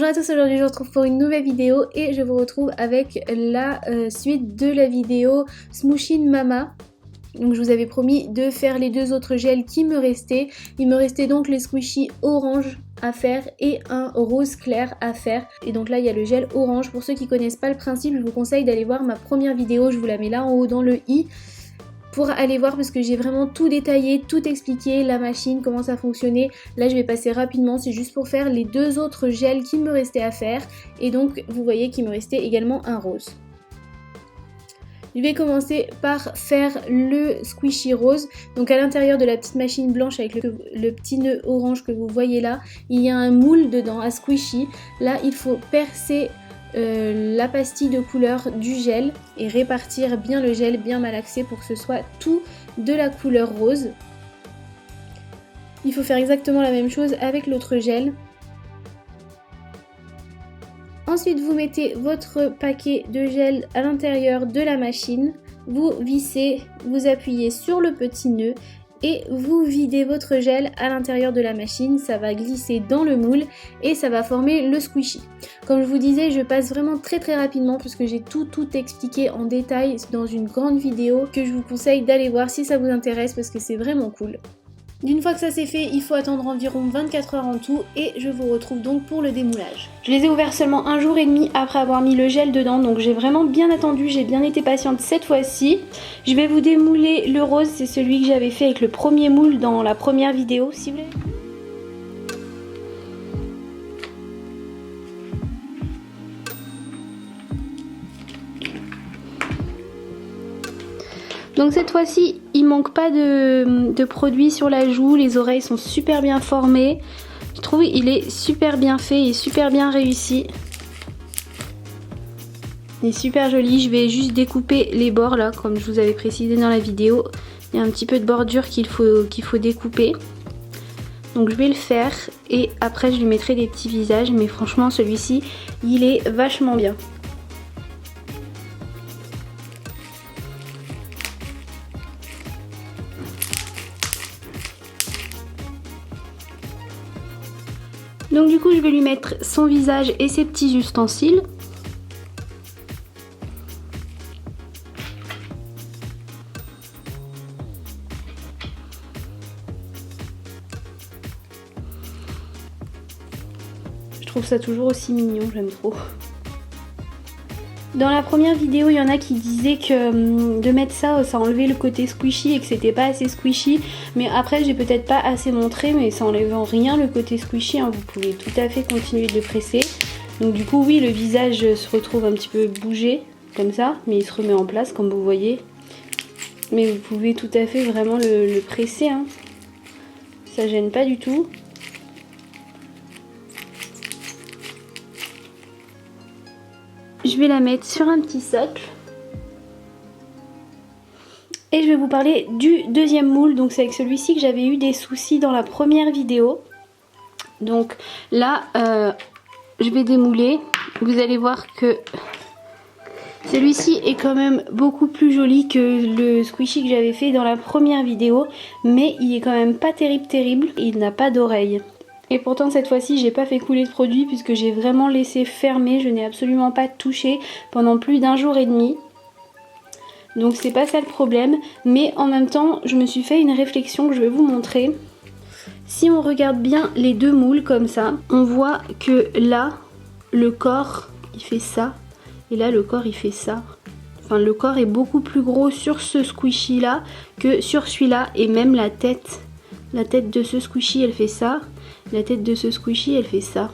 Bonjour à tous, aujourd'hui je vous retrouve pour une nouvelle vidéo et je vous retrouve avec la suite de la vidéo Smooshin Mama. Donc je vous avais promis de faire les deux autres gels qui me restaient. Il me restait donc les squishy orange à faire et un rose clair à faire. Et donc là il y a le gel orange. Pour ceux qui connaissent pas le principe, je vous conseille d'aller voir ma première vidéo, je vous la mets là en haut dans le i. Pour aller voir parce que j'ai vraiment tout détaillé, tout expliqué, la machine, comment ça fonctionnait. Là je vais passer rapidement, c'est juste pour faire les deux autres gels qui me restaient à faire. Et donc vous voyez qu'il me restait également un rose. Je vais commencer par faire le squishy rose. Donc à l'intérieur de la petite machine blanche avec le petit nœud orange que vous voyez là, il y a un moule dedans à squishy. Là il faut percer la pastille de couleur du gel et répartir bien le gel, bien malaxé pour que ce soit tout de la couleur rose. Il faut faire exactement la même chose avec l'autre gel. Ensuite vous mettez votre paquet de gel à l'intérieur de la machine, vous vissez, vous appuyez sur le petit nœud et vous videz votre gel à l'intérieur de la machine, ça va glisser dans le moule et ça va former le squishy. Comme je vous disais, je passe vraiment très rapidement parce que j'ai tout expliqué en détail dans une grande vidéo que je vous conseille d'aller voir si ça vous intéresse parce que c'est vraiment cool. Une fois que ça c'est fait, il faut attendre environ 24 heures en tout et je vous retrouve donc pour le démoulage. Je les ai ouverts seulement un jour et demi après avoir mis le gel dedans, donc j'ai vraiment bien attendu, j'ai bien été patiente cette fois-ci. Je vais vous démouler le rose, c'est celui que j'avais fait avec le premier moule dans la première vidéo, si vous voulez. Donc cette fois-ci, il manque pas de produit sur la joue, les oreilles sont super bien formées. Je trouve qu'il est super bien fait et super bien réussi. Il est super joli, je vais juste découper les bords là, comme je vous avais précisé dans la vidéo. Il y a un petit peu de bordure qu'il faut découper. Donc je vais le faire et après je lui mettrai des petits visages, mais franchement celui-ci, il est vachement bien. Donc du coup je vais lui mettre son visage et ses petits ustensiles. Je trouve ça toujours aussi mignon, j'aime trop. Dans la première vidéo, il y en a qui disaient que de mettre ça, ça enlevait le côté squishy et que c'était pas assez squishy. Mais après, j'ai peut-être pas assez montré, mais ça enlève en rien le côté squishy, hein. Vous pouvez tout à fait continuer de le presser. Donc du coup, oui, le visage se retrouve un petit peu bougé, comme ça, mais il se remet en place, comme vous voyez. Mais vous pouvez tout à fait vraiment le presser, hein. Ça gêne pas du tout. Je vais la mettre sur un petit socle. Et je vais vous parler du deuxième moule. Donc c'est avec celui-ci que j'avais eu des soucis dans la première vidéo. Donc là, je vais démouler. Vous allez voir que celui-ci est quand même beaucoup plus joli que le squishy que j'avais fait dans la première vidéo. Mais il est quand même pas terrible. Il n'a pas d'oreille. Et pourtant cette fois-ci j'ai pas fait couler de produit puisque j'ai vraiment laissé fermer, je n'ai absolument pas touché pendant plus d'un jour et demi. Donc c'est pas ça le problème, mais en même temps je me suis fait une réflexion que je vais vous montrer. Si on regarde bien les deux moules comme ça, on voit que là le corps il fait ça et là le corps il fait ça. Enfin le corps est beaucoup plus gros sur ce squishy là que sur celui-là et même la tête. La tête de ce squishy elle fait ça. La tête de ce squishy elle fait ça.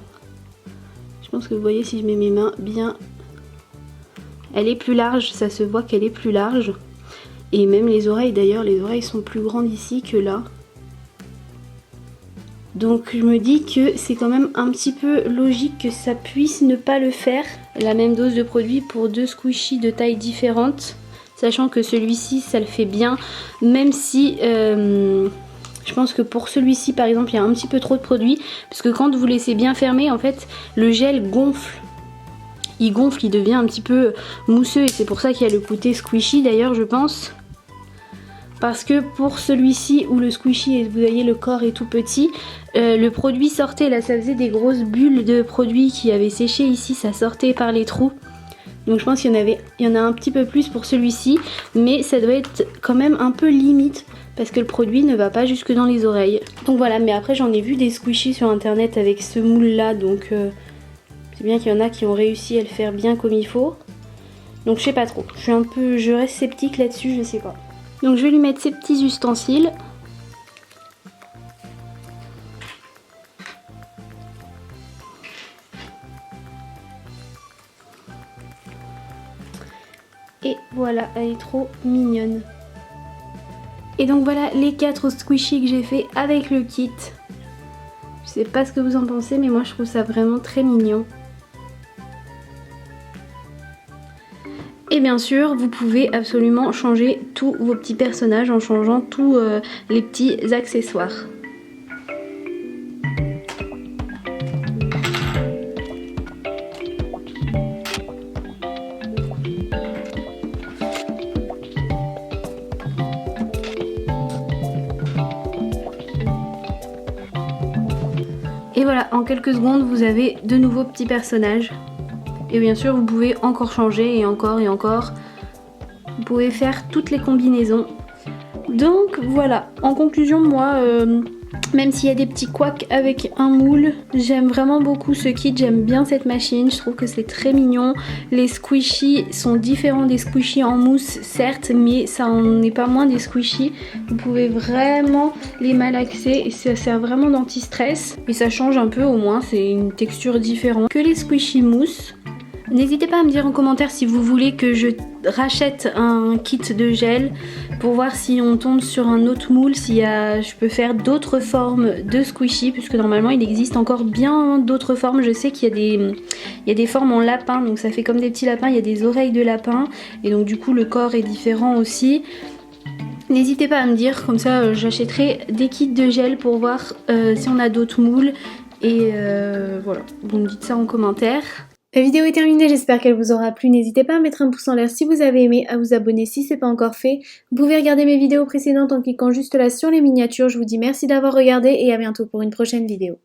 Je pense que vous voyez si je mets mes mains bien. Elle est plus large, ça se voit qu'elle est plus large. Et même les oreilles d'ailleurs, les oreilles sont plus grandes ici que là. Donc je me dis que c'est quand même un petit peu logique que ça puisse ne pas le faire. La même dose de produit pour deux squishy de taille différente. Sachant que celui-ci ça le fait bien. Même si... je pense que pour celui-ci par exemple il y a un petit peu trop de produit parce que quand vous laissez bien fermer en fait le gel gonfle. Il gonfle, il devient un petit peu mousseux et c'est pour ça qu'il y a le côté squishy d'ailleurs je pense. parce que pour celui-ci où le squishy, et vous voyez le corps est tout petit, le produit sortait, là ça faisait des grosses bulles de produit qui avaient séché ici, ça sortait par les trous. Donc je pense qu'il y en a un petit peu plus pour celui-ci, mais ça doit être quand même un peu limite parce que le produit ne va pas jusque dans les oreilles. Donc voilà, mais après j'en ai vu des squishies sur internet avec ce moule là, donc c'est bien qu'il y en a qui ont réussi à le faire bien comme il faut. Donc je sais pas trop, je reste sceptique là-dessus, je sais pas. Donc je vais lui mettre ces petits ustensiles. Et voilà, elle est trop mignonne. Et donc voilà les 4 squishies que j'ai fait avec le kit. Je sais pas ce que vous en pensez, mais moi je trouve ça vraiment très mignon. Et bien sûr, vous pouvez absolument changer tous vos petits personnages en changeant tous les petits accessoires. Et voilà, en quelques secondes, vous avez de nouveaux petits personnages. Et bien sûr, vous pouvez encore changer et encore et encore. Vous pouvez faire toutes les combinaisons. Donc voilà, en conclusion, moi, même s'il y a des petits couacs avec un moule, j'aime vraiment beaucoup ce kit, j'aime bien cette machine, je trouve que c'est très mignon. Les squishies sont différents des squishies en mousse, certes, mais ça en est pas moins des squishies. Vous pouvez vraiment les malaxer et ça sert vraiment d'anti-stress. Et ça change un peu au moins, c'est une texture différente que les squishies mousse. N'hésitez pas à me dire en commentaire si vous voulez que je rachète un kit de gel pour voir si on tombe sur un autre moule, si je peux faire d'autres formes de squishy, puisque normalement il existe encore bien d'autres formes. Je sais qu'il y a des formes en lapin, donc ça fait comme des petits lapins, il y a des oreilles de lapin et donc du coup le corps est différent aussi. N'hésitez pas à me dire, comme ça j'achèterai des kits de gel pour voir si on a d'autres moules et voilà, vous me dites ça en commentaire. La vidéo est terminée, j'espère qu'elle vous aura plu. N'hésitez pas à mettre un pouce en l'air si vous avez aimé, à vous abonner si ce n'est pas encore fait. Vous pouvez regarder mes vidéos précédentes en cliquant juste là sur les miniatures. Je vous dis merci d'avoir regardé et à bientôt pour une prochaine vidéo.